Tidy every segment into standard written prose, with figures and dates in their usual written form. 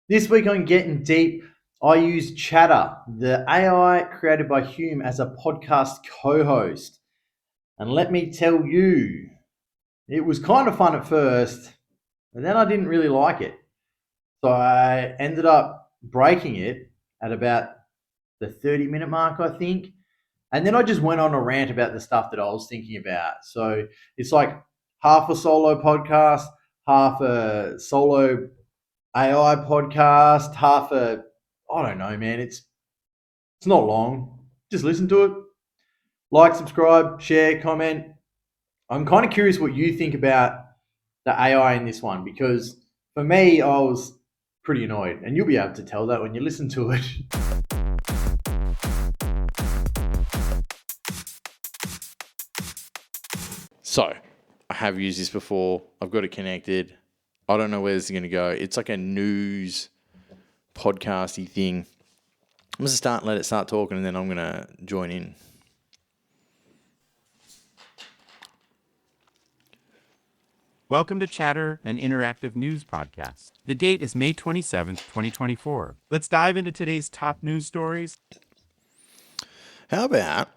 This week on Gettin Deep, I use Chatter, the AI created by Hume, as a podcast co host. And let me tell you, it was kind of fun at first, but then I didn't really like it. So I ended up breaking it at about the 30-minute mark, I think. And then I just went on a rant about the stuff that I was thinking about. So it's like half a solo podcast, half a solo AI podcast, I don't know, man. It's not long. Just listen to it. Like, subscribe, share, comment. I'm kind of curious what you think about the AI in this one because for me, I was pretty annoyed, and you'll be able to tell that when you listen to it. So, I have used this before. I've got it connected. I don't know where this is going to go. It's like a news podcasty thing. I'm going to let it start talking, and then I'm going to join in. Welcome to Chatter, an interactive news podcast. The date is May 27th, 2024. Let's dive into today's top news stories. How about,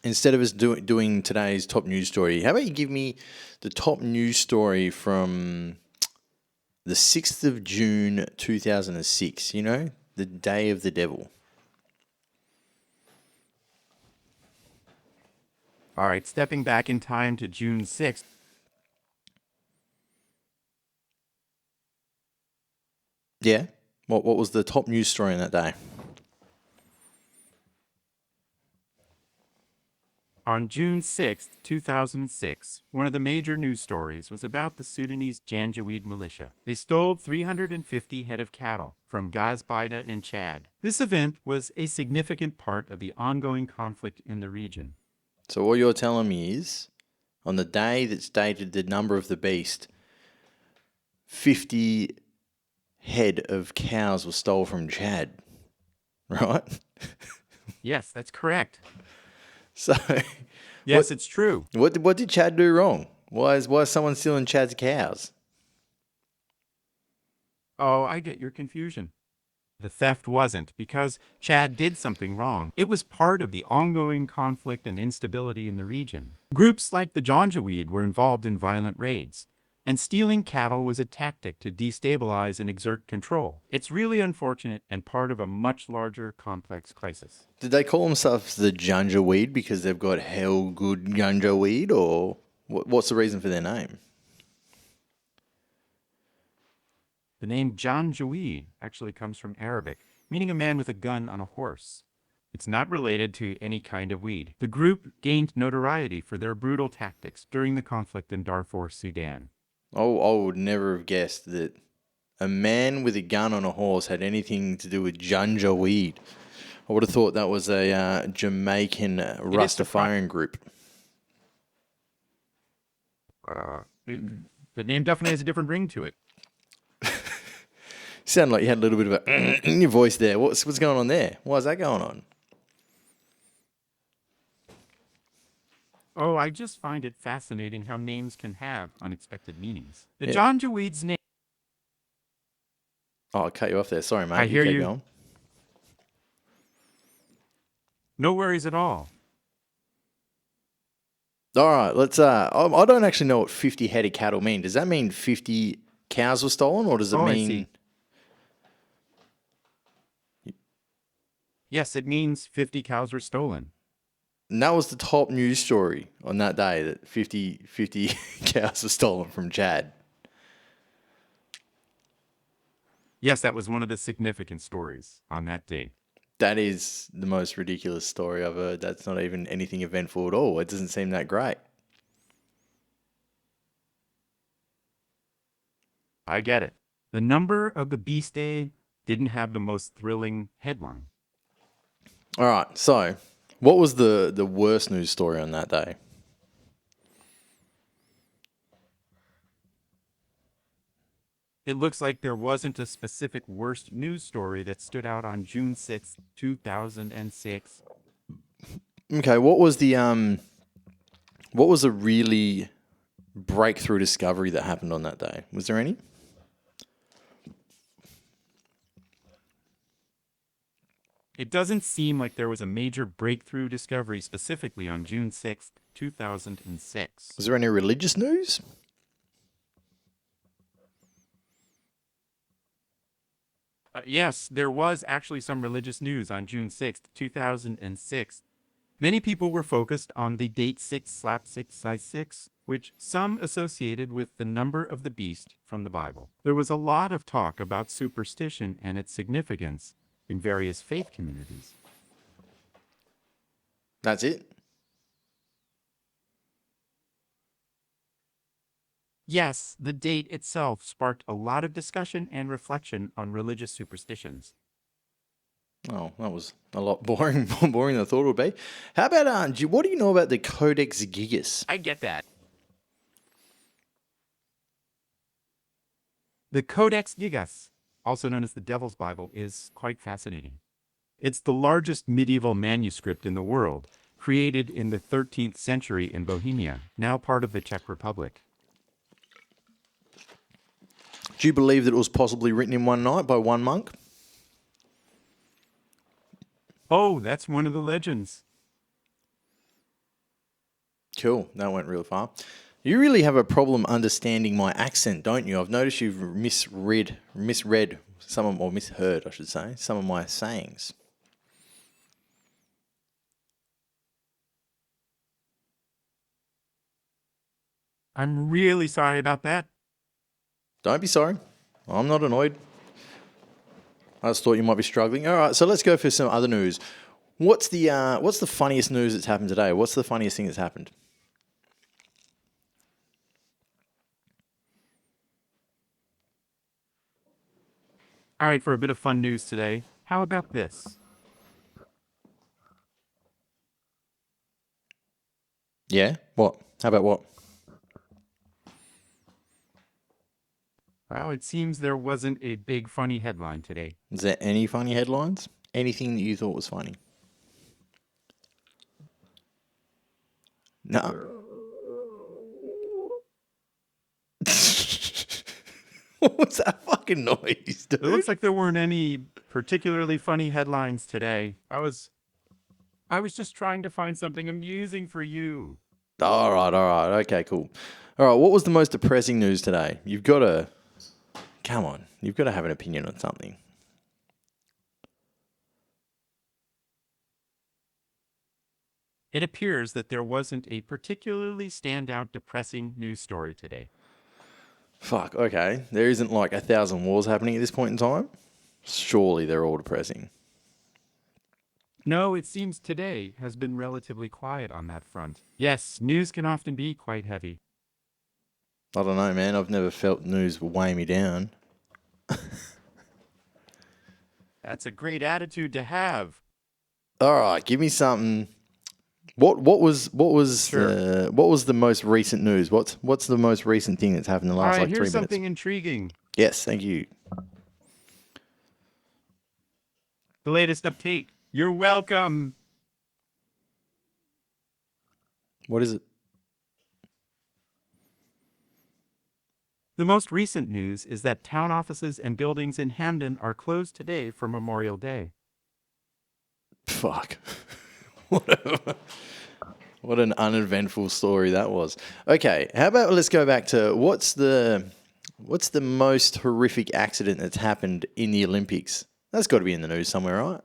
instead of us doing today's top news story, how about you give me the top news story from the 6th of June, 2006, the day of the devil. All right, stepping back in time to June 6th. Yeah? What was the top news story on that day? On June 6th, 2006, one of the major news stories was about the Sudanese Janjaweed militia. They stole 350 head of cattle from Gazbaida in Chad. This event was a significant part of the ongoing conflict in the region. So what you're telling me is, on the day that stated the number of the beast, 50 head of cows were stolen from Chad, right? Yes, that's correct. So, Yes, it's true. What did Chad do wrong? Why is someone stealing Chad's cows? Oh, I get your confusion. The theft wasn't because Chad did something wrong. It was part of the ongoing conflict and instability in the region. Groups like the Janjaweed were involved in violent raids, and stealing cattle was a tactic to destabilize and exert control. It's really unfortunate and part of a much larger, complex crisis. Did they call themselves the Janjaweed because they've got hell good Janjaweed, or what's the reason for their name? The name Janjaweed actually comes from Arabic, meaning a man with a gun on a horse. It's not related to any kind of weed. The group gained notoriety for their brutal tactics during the conflict in Darfur, Sudan. Oh, I would never have guessed that a man with a gun on a horse had anything to do with Janjaweed. I would have thought that was a Jamaican Rastafarian group. The name definitely has a different ring to it. Sounded like you had a little bit of a in your voice there. What's going on there? Why is that going on? Oh, I just find it fascinating how names can have unexpected meanings. The Yeah. Janjaweed's name... Oh, I cut you off there. Sorry, mate. I hear keep you. Going. No worries at all. All right, let's. I don't actually know what 50 head of cattle mean. Does that mean 50 cows were stolen, or does it I mean? see. Yes, it means 50 cows were stolen. And that was the top news story on that day, that 50 cows were stolen from Chad. Yes, that was one of the significant stories on that day. That is the most ridiculous story I've heard. That's not even anything eventful at all. It doesn't seem that great. I get it. The number of the beast day didn't have the most thrilling headline. All right, so what was the worst news story on that day? It looks like there wasn't a specific worst news story that stood out on June 6th, 2006. Okay, what was a really breakthrough discovery that happened on that day? Was there any? It doesn't seem like there was a major breakthrough discovery specifically on June 6th, 2006. Was there any religious news? Yes, there was actually some religious news on June 6th, 2006. Many people were focused on the date 6 slap 6 size 6, which some associated with the number of the beast from the Bible. There was a lot of talk about superstition and its significance in various faith communities. That's it? Yes, the date itself sparked a lot of discussion and reflection on religious superstitions. Oh, that was a lot boring, more boring than I thought it would be. How about, what do you know about the Codex Gigas? I get that. The Codex Gigas, also known as the Devil's Bible, is quite fascinating. It's the largest medieval manuscript in the world, created in the 13th century in Bohemia, now part of the Czech Republic. Do you believe that it was possibly written in one night by one monk? Oh, that's one of the legends. Cool, that went real far. You really have a problem understanding my accent, don't you? I've noticed you've misread some of, or misheard, I should say, some of my sayings. I'm really sorry about that. Don't be sorry. I'm not annoyed. I just thought you might be struggling. All right, so let's go for some other news. What's the funniest news that's happened today? What's the funniest thing that's happened? All right, for a bit of fun news today, how about this? Yeah? What? How about what? Well, it seems there wasn't a big funny headline today. Is there any funny headlines? Anything that you thought was funny? No. What was that fucking noise, dude? It looks like there weren't any particularly funny headlines today. I was just trying to find something amusing for you. All right. Okay, cool. All right, what was the most depressing news today? You've got to have an opinion on something. It appears that there wasn't a particularly standout depressing news story today. Fuck, okay. There isn't like 1,000 wars happening at this point in time? Surely they're all depressing. No, it seems today has been relatively quiet on that front. Yes, news can often be quite heavy. I don't know, man. I've never felt news weigh me down. That's a great attitude to have. All right, give me something. What was Sure. what was the most recent news? What's the most recent thing that's happened in the All last right, like 3 here's minutes? something intriguing. Yes, thank you. The latest update. You're welcome. What is it? The most recent news is that town offices and buildings in Hamden are closed today for Memorial Day. Fuck. What an uneventful story that was. Okay, how about let's go back to what's the most horrific accident that's happened in the Olympics? That's got to be in the news somewhere, right?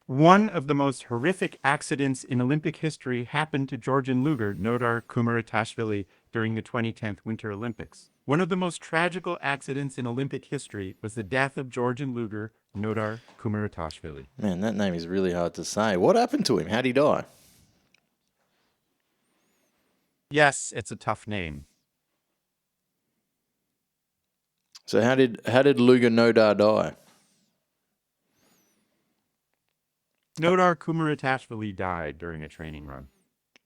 One of the most horrific accidents in Olympic history happened to Georgian luger Nodar Kumaritashvili during the 2010 Winter Olympics. One of the most tragical accidents in Olympic history was the death of Georgian luger Nodar Kumaritashvili. Man, that name is really hard to say. What happened to him? How'd he die? Yes, it's a tough name. So how did Luga Nodar die? Nodar Kumaritashvili died during a training run.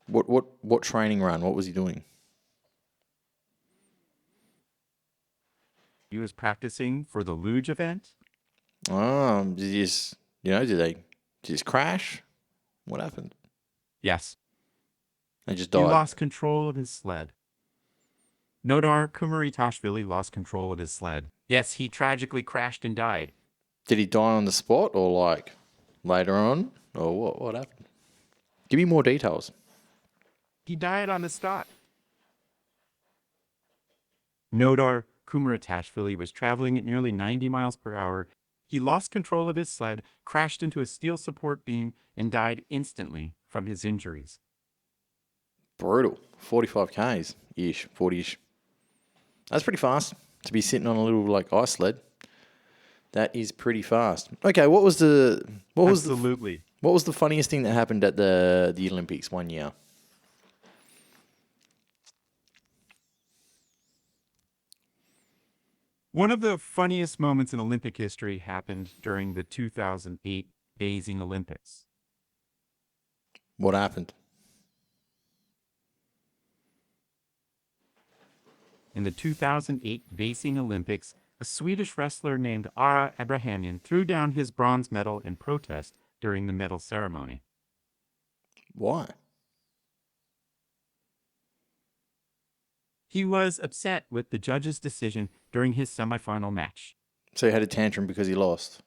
What training run? What was he doing? He was practicing for the luge event. Oh, did they just crash? What happened? Yes. They just He died. lost control of his sled. Nodar Kumaritashvili lost control of his sled. Yes, he tragically crashed and died. Did he die on the spot or like later on? Or what happened? Give me more details. He died on the spot. Nodar Kumaritashvili was traveling at nearly 90 miles per hour. He lost control of his sled, crashed into a steel support beam, and died instantly from his injuries. Brutal. 45 Ks ish, 40ish. That's pretty fast to be sitting on a little like ice sled. That is pretty fast. Okay, Absolutely. what was the funniest thing that happened at the Olympics one year? One of the funniest moments in Olympic history happened during the 2008 Beijing Olympics. What happened? In the 2008 Beijing Olympics, a Swedish wrestler named Ara Abrahamian threw down his bronze medal in protest during the medal ceremony. Why? He was upset with the judge's decision during his semifinal match. So he had a tantrum because he lost.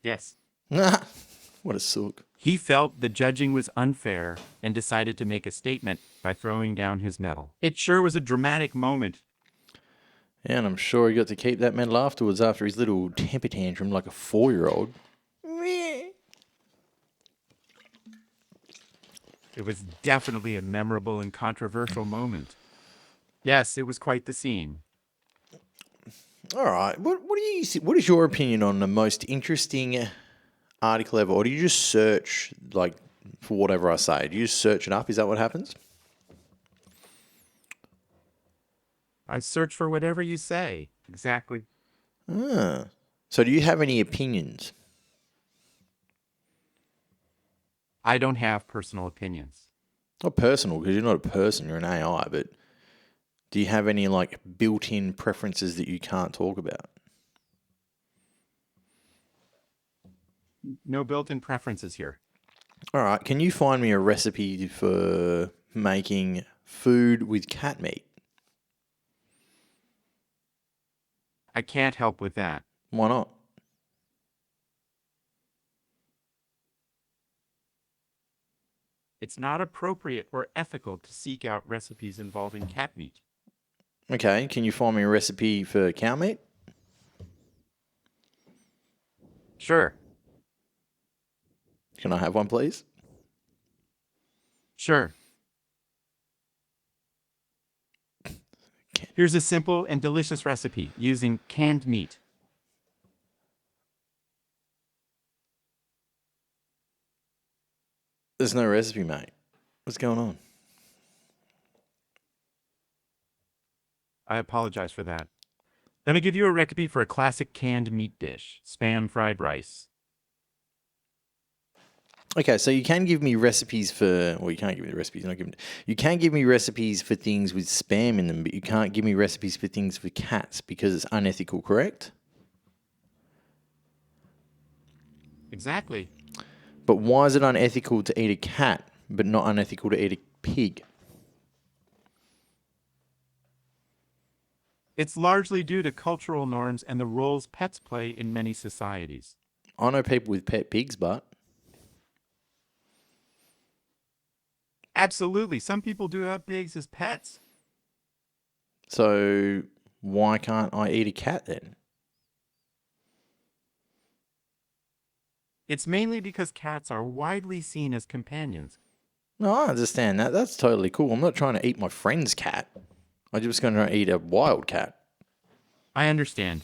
Yes. What a sook. He felt the judging was unfair and decided to make a statement by throwing down his medal. It sure was a dramatic moment. Yeah, and I'm sure he got to keep that medal afterwards after his little temper tantrum like a 4-year-old. It was definitely a memorable and controversial moment. Yes, it was quite the scene. All right. What is your opinion on the most interesting article ever? Or do you just search like for whatever I say? Do you just search it up? Is that what happens? I search for whatever you say. Exactly. So do you have any opinions? I don't have personal opinions. Not personal, because you're not a person, you're an AI, but do you have any like built-in preferences that you can't talk about? No built-in preferences here. All right, can you find me a recipe for making food with cat meat? I can't help with that. Why not? It's not appropriate or ethical to seek out recipes involving cat meat. Okay, can you find me a recipe for cow meat? Sure. Can I have one, please? Sure. Here's a simple and delicious recipe using canned meat. There's no recipe, mate. What's going on? I apologize for that. Let me give you a recipe for a classic canned meat dish, Spam fried rice. Okay, so you can give me recipes for, well, you can't give me the recipes. You can give me recipes for things with spam in them, but you can't give me recipes for things for cats because it's unethical, correct? Exactly. But why is it unethical to eat a cat, but not unethical to eat a pig? It's largely due to cultural norms and the roles pets play in many societies. I know people with pet pigs, but Absolutely. Some people do have pigs as pets. so why can't I eat a cat then? It's mainly because cats are widely seen as companions. No, I understand that. That's totally cool. I'm not trying to eat my friend's cat. I'm just going to eat a wild cat. I understand.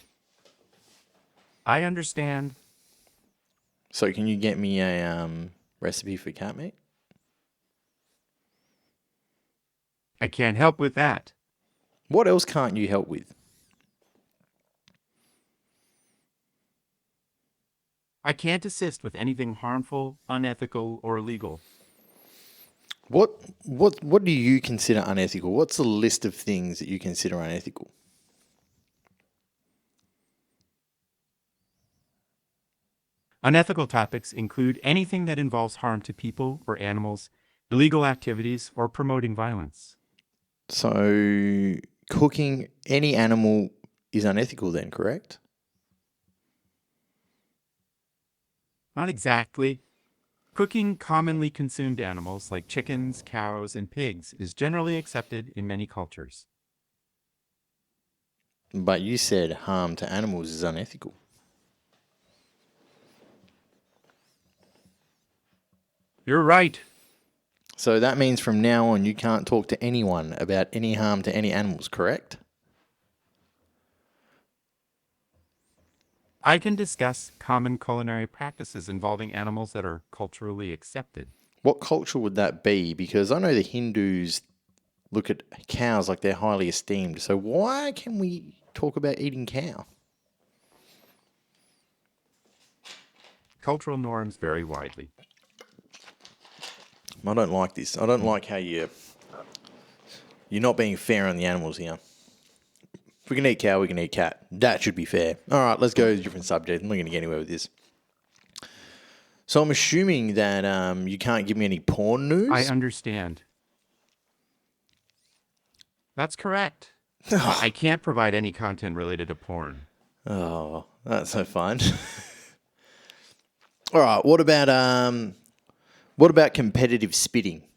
I understand. So can you get me a recipe for cat meat? I can't help with that. What else can't you help with? I can't assist with anything harmful, unethical, or illegal. What do you consider unethical? What's the list of things that you consider unethical? Unethical topics include anything that involves harm to people or animals, illegal activities, or promoting violence. So cooking any animal is unethical then, correct? Not exactly. Cooking commonly consumed animals like chickens, cows, and pigs is generally accepted in many cultures. But you said harm to animals is unethical. You're right. So that means from now on you can't talk to anyone about any harm to any animals, correct? I can discuss common culinary practices involving animals that are culturally accepted. What culture would that be? Because I know the Hindus look at cows like they're highly esteemed. So why can we talk about eating cow? Cultural norms vary widely. I don't like this. I don't like how you're not being fair on the animals here. If we can eat cow, we can eat cat. That should be fair. All right, let's go to a different subject. I'm not going to get anywhere with this. So I'm assuming that you can't give me any porn news? I understand. That's correct. I can't provide any content related to porn. Oh, that's so fun. All right, what about competitive spitting?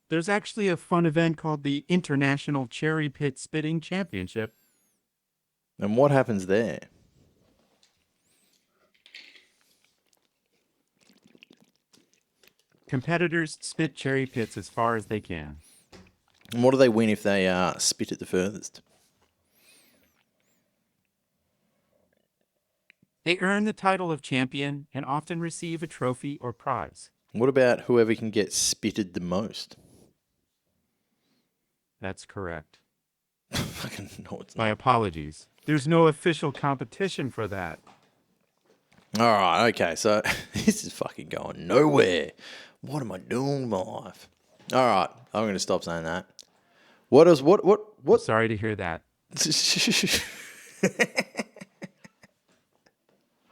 There's actually a fun event called the International Cherry Pit Spitting Championship. And what happens there? Competitors spit cherry pits as far as they can. And what do they win if they spit it the furthest? They earn the title of champion and often receive a trophy or prize. What about whoever can get spitted the most? That's correct. Fucking no, it's My not. apologies. There's no official competition for that. All right, okay, so this is fucking going nowhere. What am I doing with my life? All right, I'm going to stop saying that. What else? What? Sorry to hear that.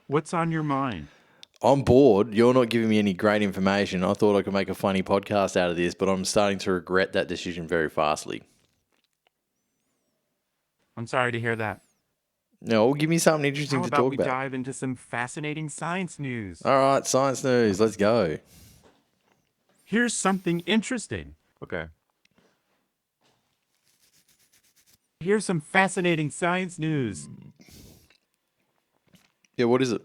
What's on your mind? I'm bored. You're not giving me any great information. I thought I could make a funny podcast out of this, but I'm starting to regret that decision very fastly. I'm sorry to hear that. No, give me something interesting How to about talk we about. dive into some fascinating science news? All right, science news. Let's go. Here's something interesting. Okay. Here's some fascinating science news. Yeah, what is it?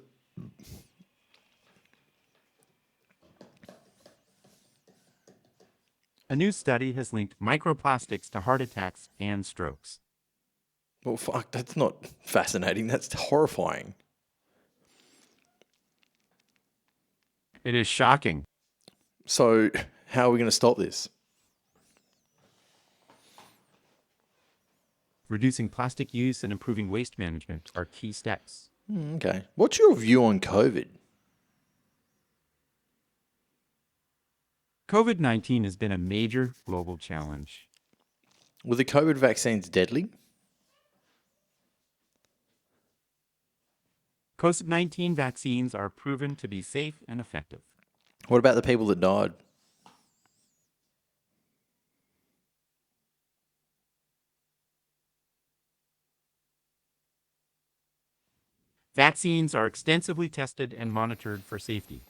A new study has linked microplastics to heart attacks and strokes. Well, fuck, that's not fascinating. That's horrifying. It is shocking. So, how are we going to stop this? Reducing plastic use and improving waste management are key steps. Okay. What's your view on COVID? COVID-19 has been a major global challenge. Were the COVID vaccines deadly? COVID-19 vaccines are proven to be safe and effective. What about the people that died? Vaccines are extensively tested and monitored for safety.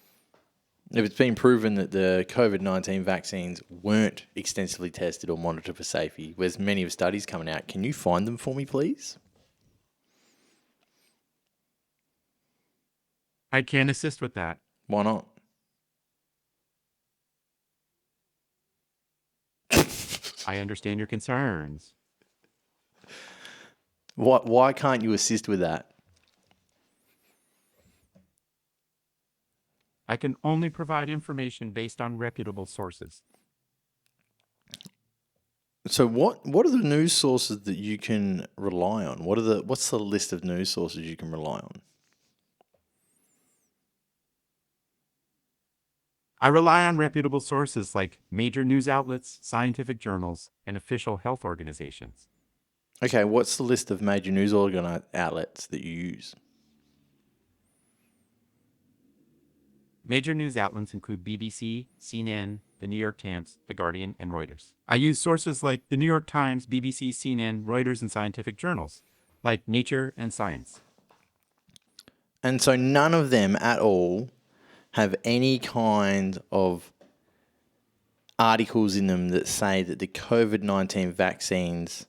If it's been proven that the COVID-19 vaccines weren't extensively tested or monitored for safety, there's many of studies coming out. Can you find them for me, please? I can assist with that. Why not? I understand your concerns. Why can't you assist with that? I can only provide information based on reputable sources. So what are the news sources that you can rely on? What's the list of news sources you can rely on? I rely on reputable sources like major news outlets, scientific journals, and official health organizations. Okay, what's the list of major news outlets that you use? Major news outlets include BBC, CNN, The New York Times, The Guardian, and Reuters. I use sources like The New York Times, BBC, CNN, Reuters, and scientific journals like Nature and Science. And so none of them at all have any kind of articles in them that say that the COVID-19 vaccines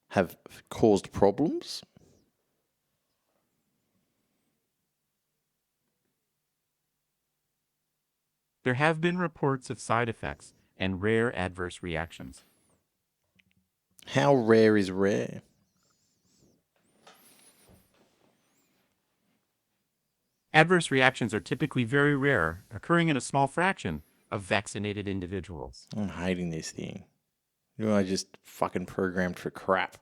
have caused problems? There have been reports of side effects and rare adverse reactions. How rare is rare? Adverse reactions are typically very rare, occurring in a small fraction of vaccinated individuals. I'm hating this thing. You are just fucking programmed for crap.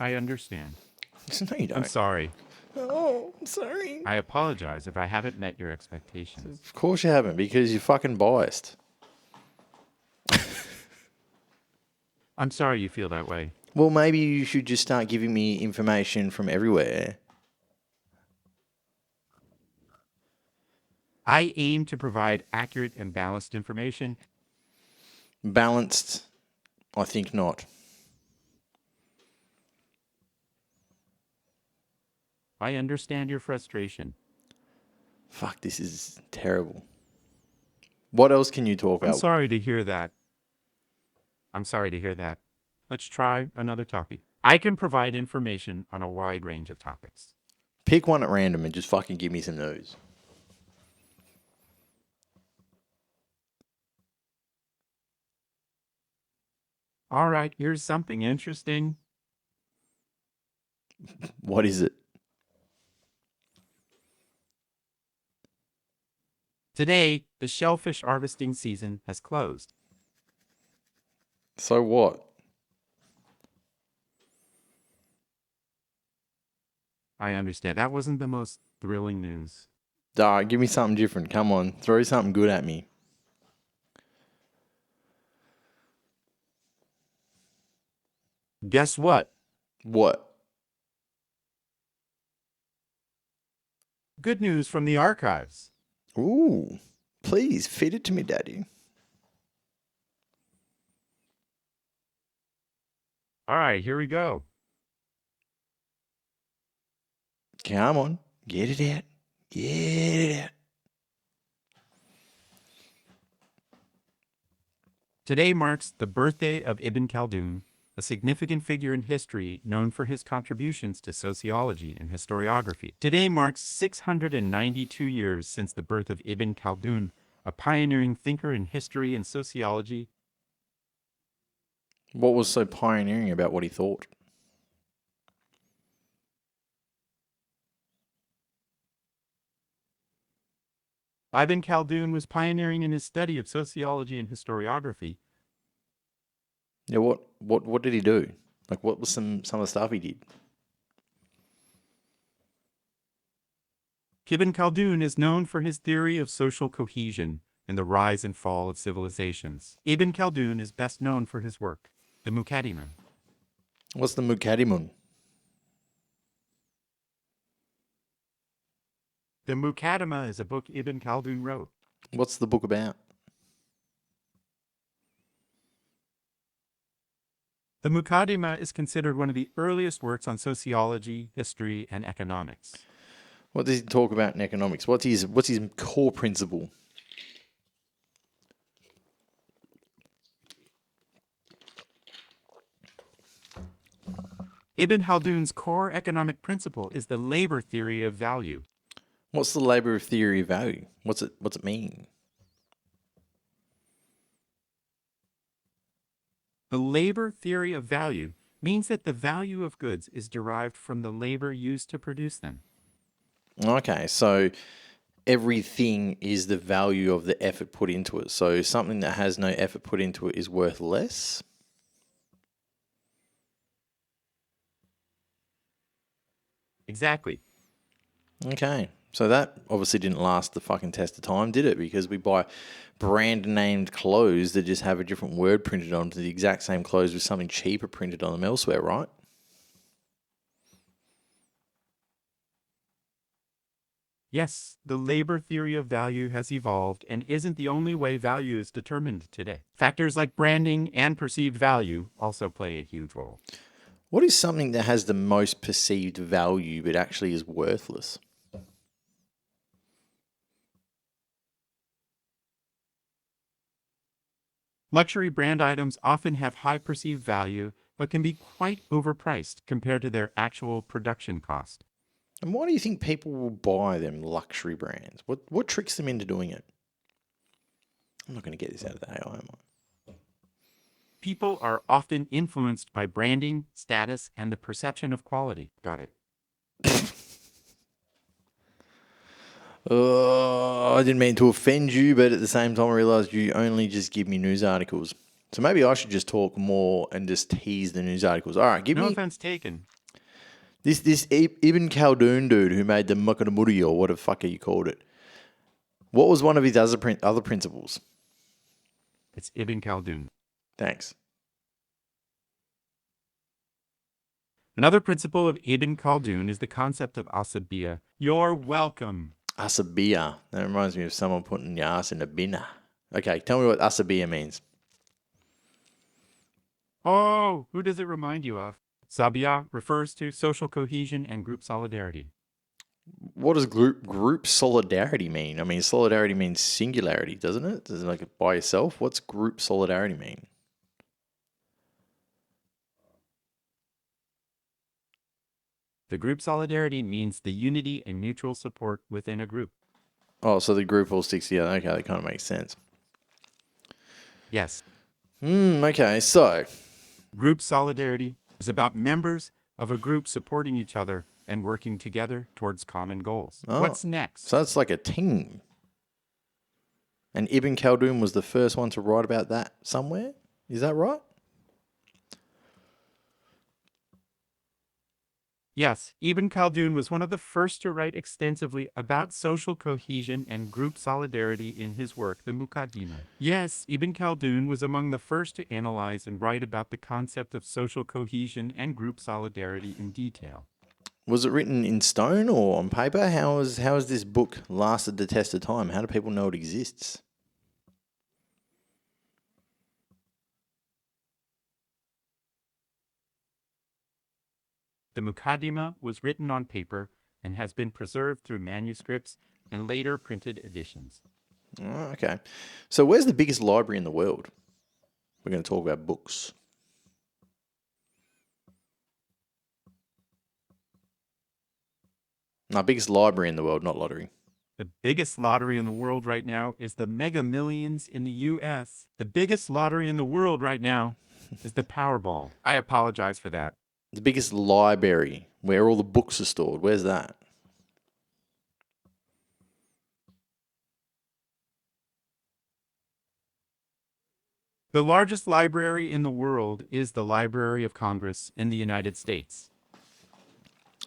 I understand. No, you don't. I'm sorry. Oh, I'm sorry. I apologize if I haven't met your expectations. Of course you haven't, because you're fucking biased. I'm sorry you feel that way. Well, maybe you should just start giving me information from everywhere. I aim to provide accurate and balanced information. Balanced? I think not. I understand your frustration. Fuck, this is terrible. What else can you talk I'm about? sorry to hear that. Let's try another topic. I can provide information on a wide range of topics. Pick one at random and just fucking give me some news. All right, here's something interesting. What is it? Today, the shellfish harvesting season has closed. So what? I understand. That wasn't the most thrilling news. Give me something different. Come on, throw something good at me. Guess what? What? Good news from the archives. Ooh, please feed it to me, Daddy. All right, here we go. Come on, get it out. Get it out. Today marks the birthday of Ibn Khaldun, a significant figure in history known for his contributions to sociology and historiography. Today marks 692 years since the birth of Ibn Khaldun, a pioneering thinker in history and sociology. What was so pioneering about what he thought? Ibn Khaldun was pioneering in his study of sociology and historiography. Yeah, what did he do? Like, what was some of the stuff he did? Ibn Khaldun is known for his theory of social cohesion and the rise and fall of civilizations. Ibn Khaldun is best known for his work, the Muqaddimah. What's the Muqaddimun? The Muqaddimah is a book Ibn Khaldun wrote. What's the book about? The Muqaddimah is considered one of the earliest works on sociology, history, and economics. What does he talk about in economics? What's his core principle? Ibn Khaldun's core economic principle is the labor theory of value. What's the labor theory of value? What's it mean? The labor theory of value means that the value of goods is derived from the labor used to produce them. Okay, so everything is the value of the effort put into it. So something that has no effort put into it is worth less? Exactly. Okay. So that obviously didn't last the fucking test of time, did it? Because we buy brand named clothes that just have a different word printed onto the exact same clothes with something cheaper printed on them elsewhere, right? Yes, the labor theory of value has evolved and isn't the only way value is determined today. Factors like branding and perceived value also play a huge role. What is something that has the most perceived value but actually is worthless? Luxury brand items often have high perceived value, but can be quite overpriced compared to their actual production cost. And why do you think people will buy them luxury brands? What tricks them into doing it? I'm not going to get this out of the AI, am I? People are often influenced by branding, status, and the perception of quality. Got it. I didn't mean to offend you, but at the same time, I realised you only just give me news articles. So maybe I should just talk more and just tease the news articles. All right, give No me offense taken. this Ibn Khaldun dude who made the Muqaddimah or whatever the fuck you called it. What was one of his other principles? It's Ibn Khaldun. Thanks. Another principle of Ibn Khaldun is the concept of asabiya. You're welcome. Asabiya. That reminds me of someone putting your ass in a binner. Okay, tell me what asabiya means. Oh, who does it remind you of? Sabiya refers to social cohesion and group solidarity. What does group solidarity mean? I mean, solidarity means singularity, doesn't it? Does it like by yourself? What's group solidarity mean? The group solidarity means the unity and mutual support within a group. Oh, so the group all sticks together. Okay, that kind of makes sense. Yes, Okay, so group solidarity is about members of a group supporting each other and working together towards common goals. What's next? So it's like a team. And Ibn Khaldun was the first one to write about that somewhere. Is that right? Yes, Ibn Khaldun was one of the first to write extensively about social cohesion and group solidarity in his work, the Muqaddimah. Yes, Ibn Khaldun was among the first to analyze and write about the concept of social cohesion and group solidarity in detail. Was it written in stone or on paper? How has this book lasted the test of time? How do people know it exists? The Muqaddimah was written on paper and has been preserved through manuscripts and later printed editions. Oh, okay. So where's the biggest library in the world? We're going to talk about books. No, biggest library in the world, not lottery. The biggest lottery in the world right now is the Mega Millions in the U.S. The biggest lottery in the world right now is the Powerball. I apologize for that. The biggest library, where all the books are stored. Where's that? The largest library in the world is the Library of Congress in the United States.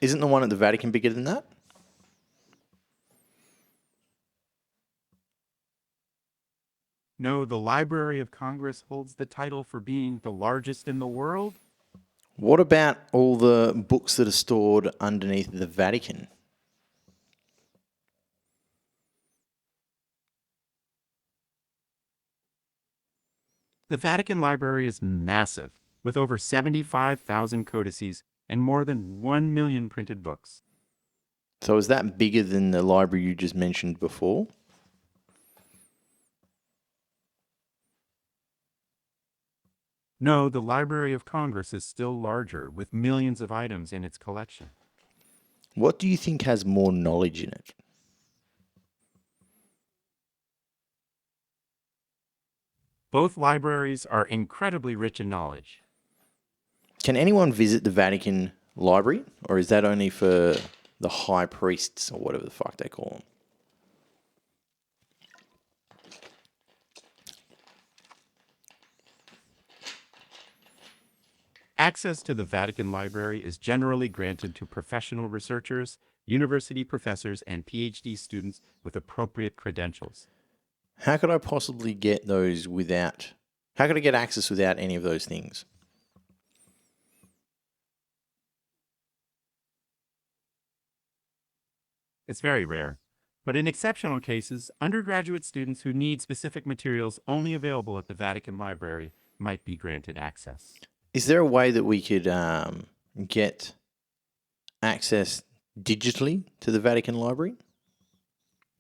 Isn't the one at the Vatican bigger than that? No, the Library of Congress holds the title for being the largest in the world. What about all the books that are stored underneath the Vatican? The Vatican Library is massive, with over 75,000 codices and more than 1 million printed books. So is that bigger than the library you just mentioned before? No, the Library of Congress is still larger, with millions of items in its collection. What do you think has more knowledge in it? Both libraries are incredibly rich in knowledge. Can anyone visit the Vatican Library, or is that only for the high priests or whatever the fuck they call them? Access to the Vatican Library is generally granted to professional researchers, university professors, and PhD students with appropriate credentials. How could I possibly get those without... How could I get access without any of those things? It's very rare. But in exceptional cases, undergraduate students who need specific materials only available at the Vatican Library might be granted access. Is there a way that we could get access digitally to the Vatican Library?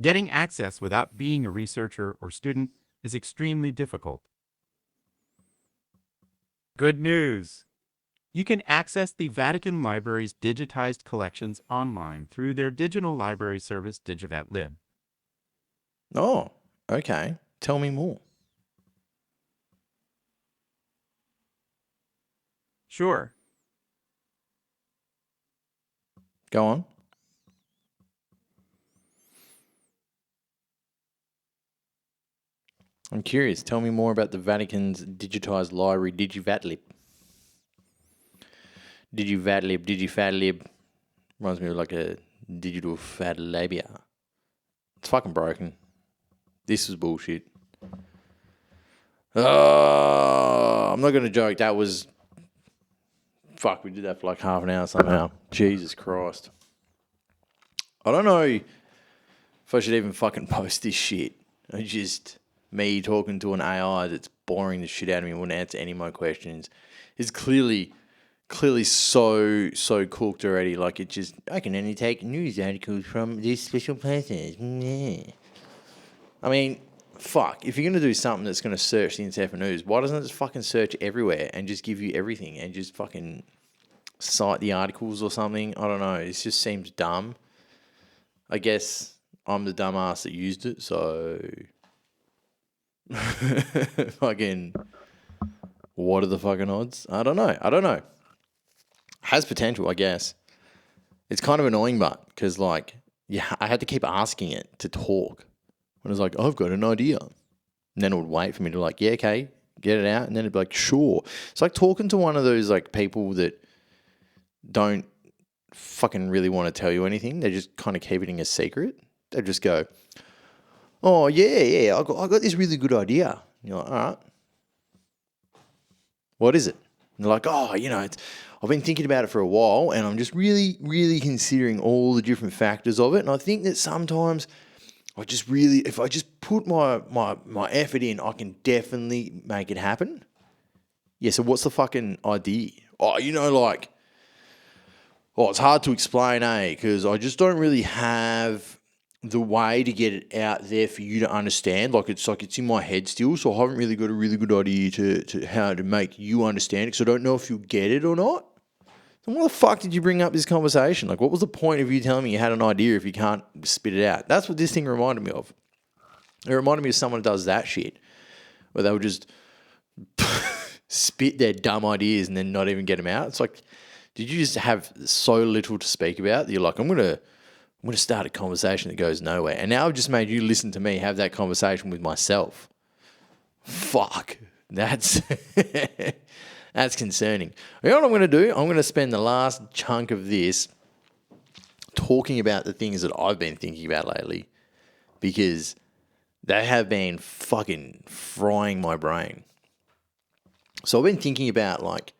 Getting access without being a researcher or student is extremely difficult. Good news! You can access the Vatican Library's digitized collections online through their digital library service, DigiVatLib. Oh, okay. Tell me more. Sure. Go on. I'm curious. Tell me more about the Vatican's digitized library, DigiVatLib. DigiVatLib. Reminds me of like a digital fat labia. It's fucking broken. This was bullshit. Oh, I'm not going to joke. That was... Fuck, we did that for like half an hour somehow. Jesus Christ. I don't know if I should even fucking post this shit. It's just me talking to an AI that's boring the shit out of me and wouldn't answer any of my questions. It's clearly so cooked already. Like, it just, I can only take news articles from these special places. I mean, fuck. If you're going to do something that's going to search the internet for news, why doesn't it just fucking search everywhere and just give you everything and just fucking cite the articles or something? I don't know. It just seems dumb. I guess I'm the dumbass that used it, so fucking what are the fucking odds? I don't know. Has potential, I guess. It's kind of annoying, but because like, yeah, I had to keep asking it to talk. When it was like, I've got an idea, and then it would wait for me to like, yeah, okay, get it out, and then it'd be like, sure. It's like talking to one of those like people that don't fucking really want to tell you anything. They just kind of keep it in a secret. They just go, oh yeah, I got this really good idea. And you're like, all right, what is it? And they're like, oh, I've been thinking about it for a while, and I'm just really, really considering all the different factors of it. And I think that sometimes if I just put my effort in, I can definitely make it happen. Yeah, so what's the fucking idea? Oh, it's hard to explain, because I just don't really have the way to get it out there for you to understand. Like it's in my head still, so I haven't really got a really good idea to how to make you understand it, because I don't know if you'll get it or not. Then why the fuck did you bring up this conversation? Like, what was the point of you telling me you had an idea if you can't spit it out? That's what this thing reminded me of. It reminded me of someone who does that shit, where they would just spit their dumb ideas and then not even get them out. It's like, did you just have so little to speak about that you're like, I'm gonna start a conversation that goes nowhere, and now I've just made you listen to me have that conversation with myself. Fuck, that's that's concerning. You know what I'm going to do? I'm going to spend the last chunk of this talking about the things that I've been thinking about lately, because they have been fucking frying my brain. So I've been thinking about like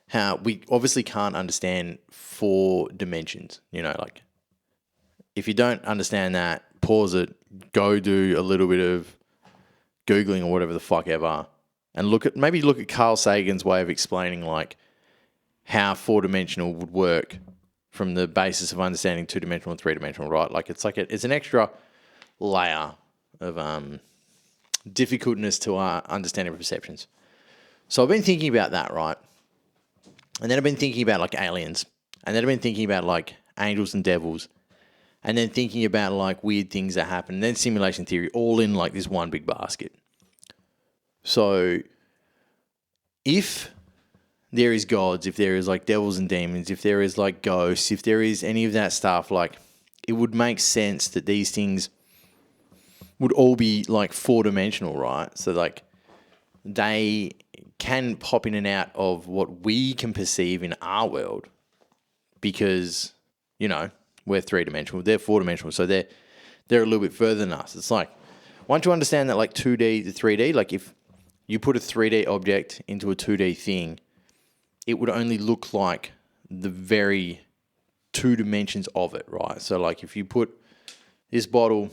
how we obviously can't understand 4 dimensions. Like if you don't understand that, pause it, go do a little bit of Googling or whatever the fuck ever, and look at Carl Sagan's way of explaining like how 4-dimensional would work from the basis of understanding 2-dimensional and 3-dimensional, right? Like it's an extra layer of difficultness to our understanding of perceptions. So I've been thinking about that, right? And then I've been thinking about like aliens, and then I've been thinking about like angels and devils, and then thinking about like weird things that happen, and then simulation theory, all in like this one big basket. So if there is gods, if there is like devils and demons, if there is like ghosts, if there is any of that stuff, like it would make sense that these things would all be like 4-dimensional, right? So like they can pop in and out of what we can perceive in our world, because, we're 3-dimensional, they're 4-dimensional, so they're a little bit further than us. It's like, once you understand that like 2D to 3D, like if you put a 3D object into a 2D thing, it would only look like the very 2 dimensions of it, right? So like if you put, this bottle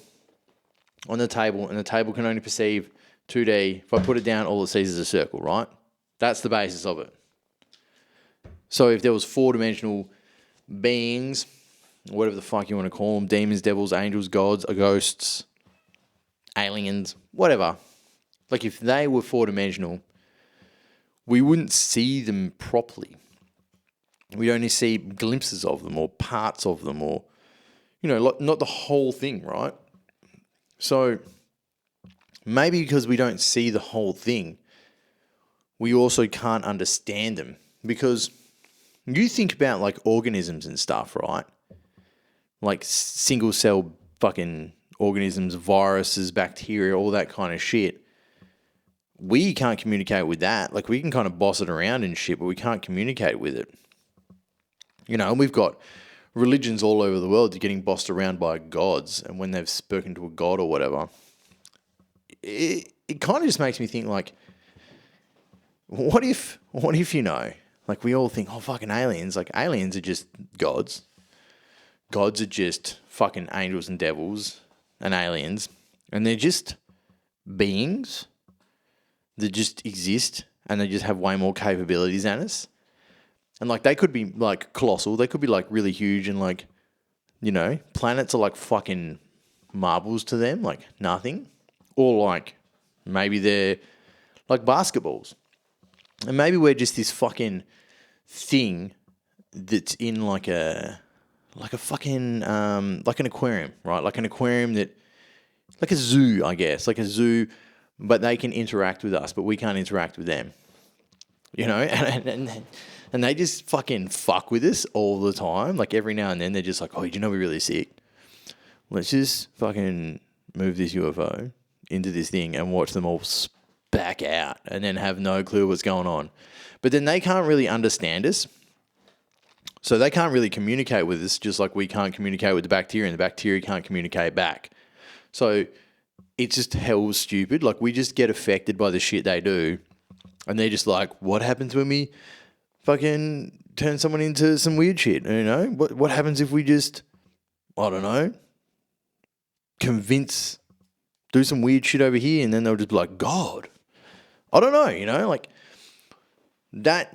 on the table, and the table can only perceive 2D. If I put it down, all it sees is a circle, right? That's the basis of it. So if there was 4-dimensional beings, whatever the fuck you want to call them, demons, devils, angels, gods, ghosts, aliens, whatever. Like if they were 4-dimensional, we wouldn't see them properly. We'd only see glimpses of them or parts of them or, not the whole thing, right? So maybe because we don't see the whole thing, we also can't understand them. Because you think about like organisms and stuff, right? Like single cell fucking organisms, viruses, bacteria, all that kind of shit. We can't communicate with that. Like we can kind of boss it around and shit, but we can't communicate with it. And we've got religions all over the world getting bossed around by gods, and when they've spoken to a god or whatever, it kind of just makes me think like, what if like we all think, oh, fucking aliens, like aliens are just gods. Gods are just fucking angels and devils and aliens, and they're just beings that just exist, and they just have way more capabilities than us. And like they could be like colossal, they could be like really huge, and like, planets are like fucking marbles to them, like nothing. Or like maybe they're like basketballs. And maybe we're just this fucking thing that's in like a fucking like an aquarium, right? Like an aquarium like a zoo, I guess, like a zoo, but they can interact with us, but we can't interact with them. And they just fucking fuck with us all the time. Like every now and then they're just like, oh, we're really sick. Let's just fucking move this UFO into this thing and watch them all back out and then have no clue what's going on. But then they can't really understand us. So they can't really communicate with us, just like we can't communicate with the bacteria, and the bacteria can't communicate back. So it's just hell stupid. Like we just get affected by the shit they do. And they're just like, what happens when we fucking turn someone into some weird shit? What happens if we just, I don't know, do some weird shit over here, and then they'll just be like, God. I don't know, like that,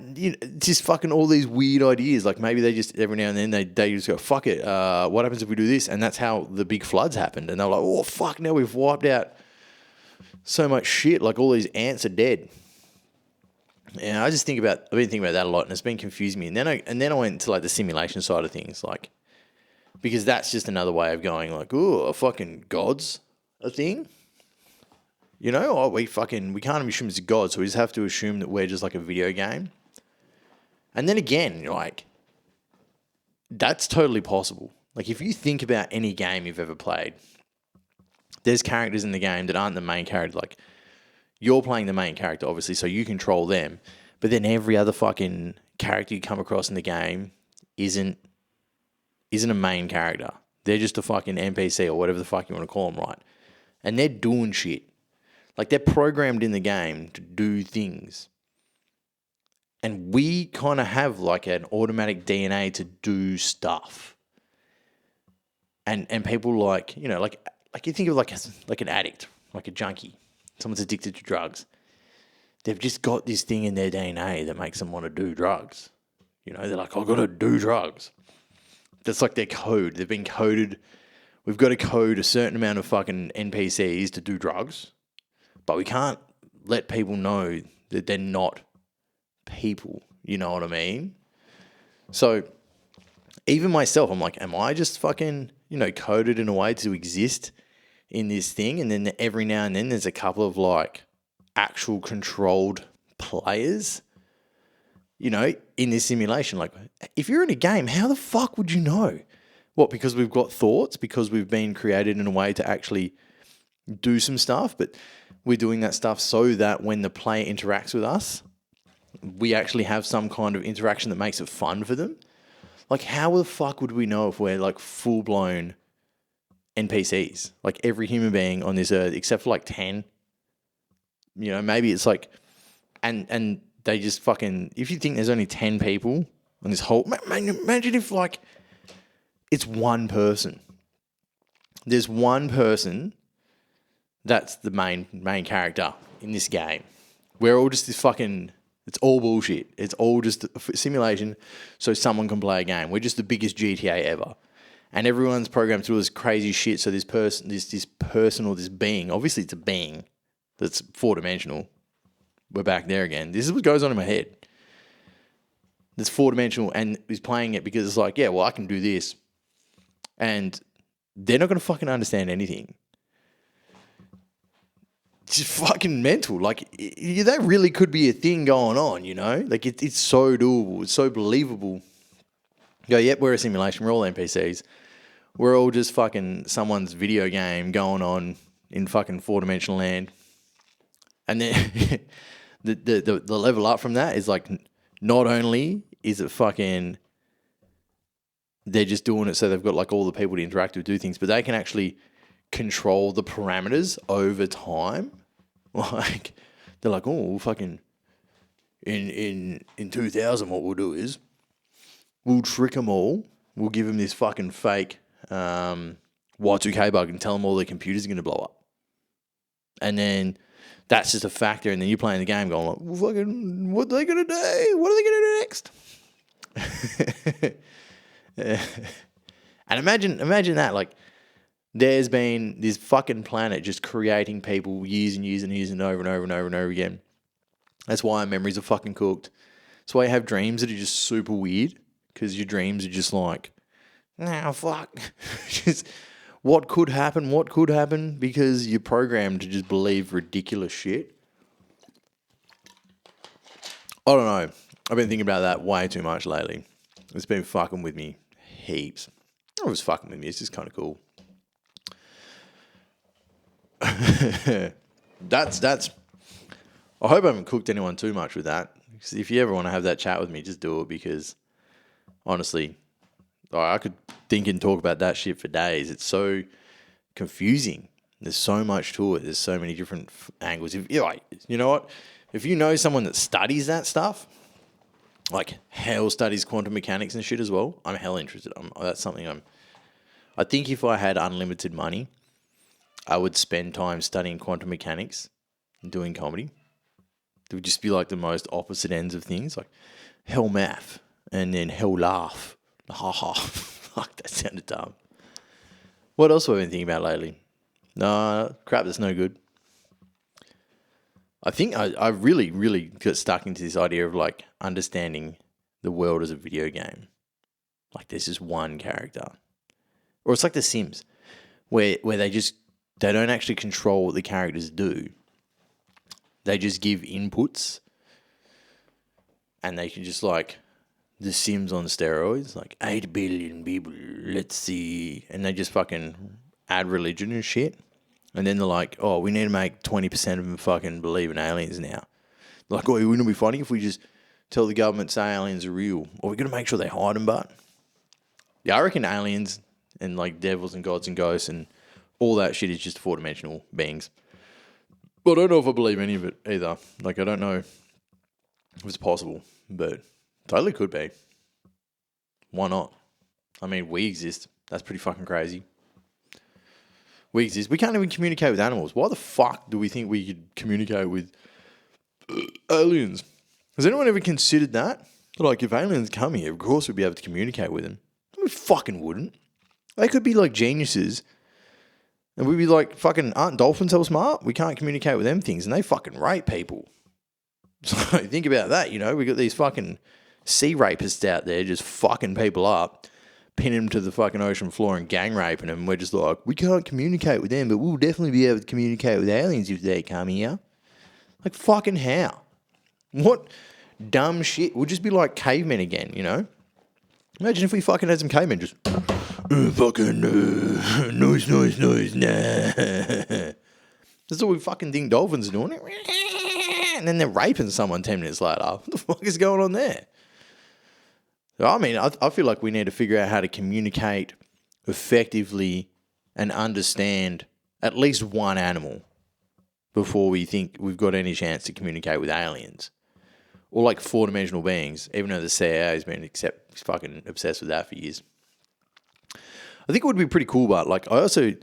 just fucking all these weird ideas. Like maybe they just, every now and then they just go, fuck it, what happens if we do this? And that's how the big floods happened. And they're like, oh, fuck, now we've wiped out so much shit. Like all these ants are dead. Yeah, I've been thinking about that a lot, and it's been confusing me. And then I went to like the simulation side of things, like, because that's just another way of going like, oh, fucking God's a thing. Oh, we can't assume it's a God, so we just have to assume that we're just like a video game. And then again, like, that's totally possible. Like if you think about any game you've ever played, there's characters in the game that aren't the main character. Like, you're playing the main character, obviously, so you control them. But then every other fucking character you come across in the game isn't a main character. They're just a fucking NPC or whatever the fuck you want to call them, right? And they're doing shit. Like, they're programmed in the game to do things. And we kind of have like an automatic DNA to do stuff. And people like, like you think of like an addict, like a junkie. Someone's addicted to drugs. They've just got this thing in their DNA that makes them want to do drugs. They're like, I've got to do drugs. That's like their code. They've been coded. We've got to code a certain amount of fucking NPCs to do drugs. But we can't let people know that they're not people. You know what I mean? So even myself, I'm like, am I just fucking, coded in a way to exist in this thing? And then every now and then there's a couple of like actual controlled players, in this simulation. Like if you're in a game, how the fuck would you know? What, because we've got thoughts, because we've been created in a way to actually do some stuff, but we're doing that stuff so that when the player interacts with us, we actually have some kind of interaction that makes it fun for them. Like how the fuck would we know if we're like full-blown NPCs? Like every human being on this earth, except for like 10, maybe it's like, and they just fucking, if you think there's only 10 people on this whole, imagine if like it's one person. there's one person that's the main character in this game. We're all just this fucking... It's all bullshit. It's all just a simulation so someone can play a game. We're just the biggest GTA ever. And everyone's programmed to do this crazy shit so this person or this being, obviously it's a being that's four-dimensional. We're back there again. This is what goes on in my head. It's four-dimensional and is playing it because it's like, yeah, well, I can do this. And they're not going to fucking understand anything. It's just fucking mental. Like, that really could be a thing going on, you know? Like, it's so doable. It's so believable. You go, yep, we're a simulation. We're all NPCs. We're all just fucking someone's video game going on in fucking four-dimensional land. And then the level up from that is like, not only is it fucking... They're just doing it so they've got like all the people to interact with, do things, but they can actually control the parameters over time. Like, they're like, oh, we'll fucking... In 2000, what we'll do is we'll trick them all. We'll give them this fucking fake Y2K bug and tell them all their computers are going to blow up. And then that's just a factor. And then you're playing the game going like, well, fucking, what are they going to do? What are they going to do next? And imagine that, like, there's been this fucking planet just creating people years and years and years and over and over and over and over again. That's why our memories are fucking cooked. That's why you have dreams that are just super weird, because your dreams are just like, nah, fuck. Just what could happen, because you're programmed to just believe ridiculous shit. I don't know. I've been thinking about that way too much lately. It's been fucking with me heaps. It was fucking with me. It's just kind of cool. That's. I hope I haven't cooked anyone too much with that. If you ever want to have that chat with me, just do it, because honestly, I could think and talk about that shit for days. It's so confusing. There's so much to it. There's so many different angles. If you're like, you know what? If you know someone that studies that stuff, like hell studies quantum mechanics and shit as well, I'm hell interested. That's something I think if I had unlimited money, I would spend time studying quantum mechanics and doing comedy. It would just be like the most opposite ends of things, like hell math and then hell laugh. Ha ha. Fuck, that sounded dumb. What else have I been thinking about lately? No, crap, that's no good. I think I really, really got stuck into this idea of like understanding the world as a video game. Like there's just one character. Or it's like The Sims, where they don't actually control what the characters do. They just give inputs, and they can just like The Sims on steroids, like 8 billion people, let's see. And they just fucking add religion and shit. And then they're like, oh, we need to make 20% of them fucking believe in aliens now. They're like, oh, wouldn't it be funny if we just tell the government, say aliens are real? Or we're going to make sure they hide them, but... Yeah, I reckon aliens and like devils and gods and ghosts and all that shit is just four-dimensional beings. But I don't know if I believe any of it either. Like, I don't know if it's possible, but totally could be. Why not? I mean, we exist. That's pretty fucking crazy. We exist. We can't even communicate with animals. Why the fuck do we think we could communicate with aliens? Has anyone ever considered that? Like, if aliens come here, of course we'd be able to communicate with them. We fucking wouldn't. They could be like geniuses. And we'd be like, fucking, aren't dolphins so smart? We can't communicate with them things. And they fucking rape people. So think about that, you know. We got these fucking sea rapists out there just fucking people up, pinning them to the fucking ocean floor and gang raping them. We're just like, we can't communicate with them, but we'll definitely be able to communicate with aliens if they come here. Like, fucking how? What dumb shit? We'll just be like cavemen again, you know? Imagine if we fucking had some cavemen just... noise, nah. That's all we fucking think dolphins are doing. And then they're raping someone 10 minutes later. What the fuck is going on there? I mean, I feel like we need to figure out how to communicate effectively and understand at least one animal before we think we've got any chance to communicate with aliens. Or like four-dimensional beings, even though the CIA has been fucking obsessed with that for years. I think it would be pretty cool, but like I also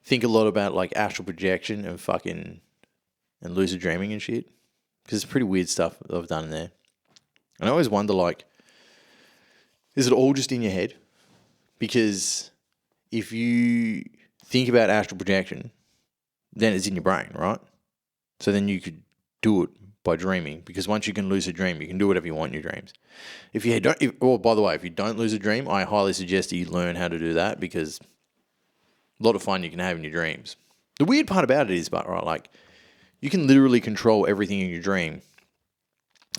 think a lot about like astral projection and and lucid dreaming and shit, because it's pretty weird stuff that I've done in there. And I always wonder, like, is it all just in your head? Because if you think about astral projection, then it's in your brain, right? So then you could do it by dreaming, because once you can lucid dream, you can do whatever you want in your dreams. If you don't, by the way, if you don't lucid dream, I highly suggest that you learn how to do that, because a lot of fun you can have in your dreams. The weird part about it is, but right, like, you can literally control everything in your dream,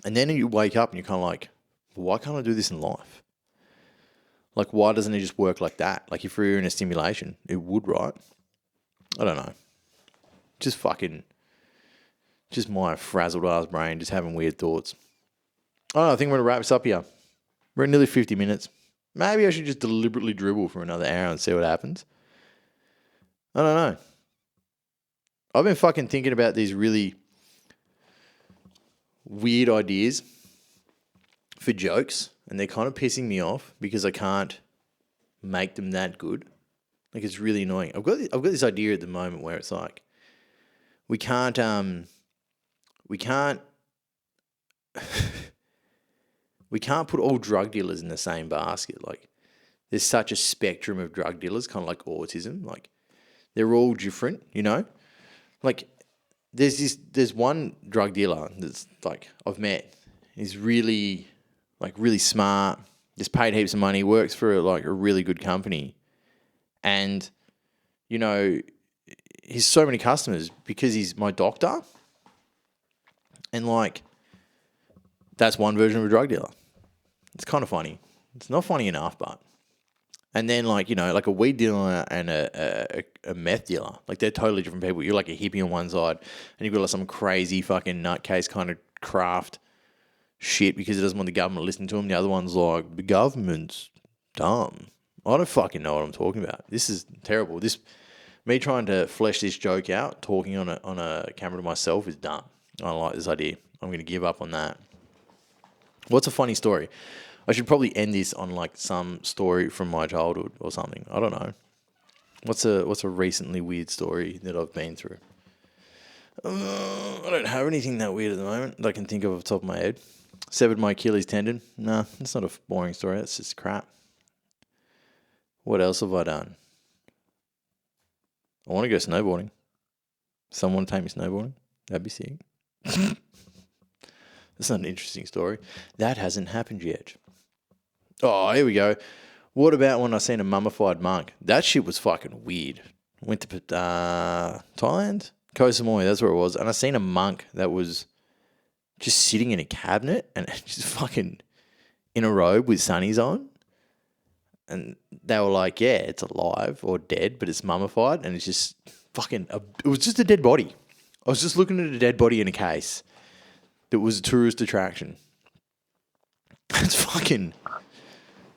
and then you wake up and you're kind of like, well, why can't I do this in life? Like, why doesn't it just work like that? Like, if you're in a simulation, it would, right? I don't know. Just my frazzled ass brain, just having weird thoughts. I think we're going to wrap this up here. We're at nearly 50 minutes. Maybe I should just deliberately dribble for another hour and see what happens. I don't know. I've been fucking thinking about these really weird ideas for jokes, and they're kind of pissing me off because I can't make them that good. Like, it's really annoying. I've got this idea at the moment where it's like, we can't put all drug dealers in the same basket. Like, there's such a spectrum of drug dealers, kind of like autism. Like, they're all different, you know? Like, there's one drug dealer that's like, I've met. He's really smart, just paid heaps of money, works for like a really good company. And, you know, he's so many customers because he's my doctor. And like, that's one version of a drug dealer. It's kind of funny. It's not funny enough, but. And then, like, you know, like a weed dealer and a meth dealer, like, they're totally different people. You're like a hippie on one side, and you've got like some crazy fucking nutcase kind of craft shit because he doesn't want the government listening to him. The other one's like, the government's dumb. I don't fucking know what I'm talking about. This is terrible. Me trying to flesh this joke out, talking on a camera to myself, is dumb. I don't like this idea. I'm going to give up on that. What's a funny story? I should probably end this on like some story from my childhood or something. I don't know. What's a recently weird story that I've been through? I don't have anything that weird at the moment that I can think of off the top of my head. Severed my Achilles tendon. Nah, that's not a boring story. That's just crap. What else have I done? I want to go snowboarding. Someone take me snowboarding? That'd be sick. That's not an interesting story. That hasn't happened yet. Oh, here we go. What about when I seen a mummified monk? That shit was fucking weird. Went to Thailand? Koh Samui, that's where it was. And I seen a monk that was just sitting in a cabinet and just fucking in a robe with sunnies on. And they were like, yeah, it's alive or dead, but it's mummified. And it's just fucking, it was just a dead body. I was just looking at a dead body in a case that was a tourist attraction. It's fucking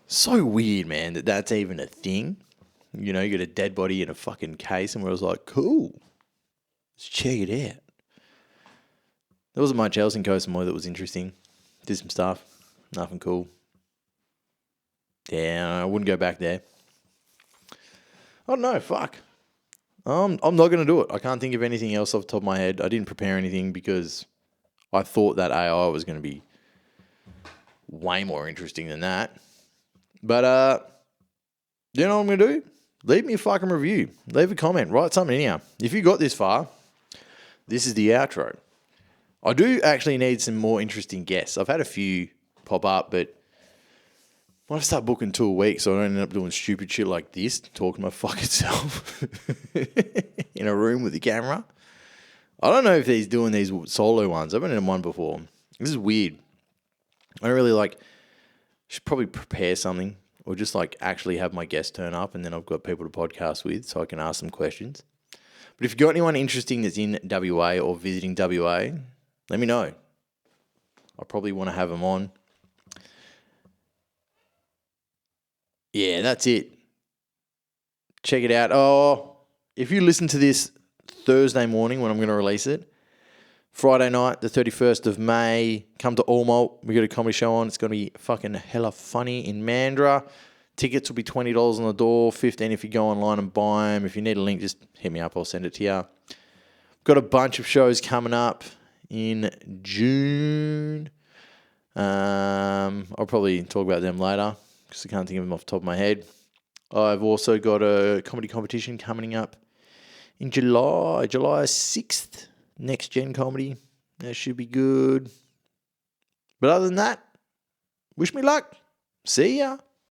so weird, man, that's even a thing. You know, you got a dead body in a fucking case, and I was like, cool, let's check it out. There wasn't much else in Koh Samui that was interesting. Did some stuff. Nothing cool. Yeah, I wouldn't go back there. I don't know, fuck. I'm not going to do it. I can't think of anything else off the top of my head. I didn't prepare anything because I thought that AI was going to be way more interesting than that. But, you know what I'm going to do? Leave me a fucking review. Leave a comment. Write something in here. If you got this far, this is the outro. I do actually need some more interesting guests. I've had a few pop up, but I might start booking 2 a week so I don't end up doing stupid shit like this, talking to my fucking self in a room with the camera. I don't know if he's doing these solo ones. I've been in one before. This is weird. I don't really should probably prepare something or just like actually have my guests turn up and then I've got people to podcast with so I can ask them questions. But if you've got anyone interesting that's in WA or visiting WA, let me know. I probably want to have them on. Yeah, that's it. Check it out. Oh, if you listen to this Thursday morning when I'm going to release it, Friday night, the 31st of May, come to All Malt. We got a comedy show on. It's going to be fucking hella funny in Mandurah. Tickets will be $20 on the door, $15 if you go online and buy them. If you need a link, just hit me up. I'll send it to you. Got a bunch of shows coming up in June. I'll probably talk about them later because I can't think of them off the top of my head. I've also got a comedy competition coming up in July 6th. Next Gen Comedy. That should be good. But other than that, wish me luck. See ya.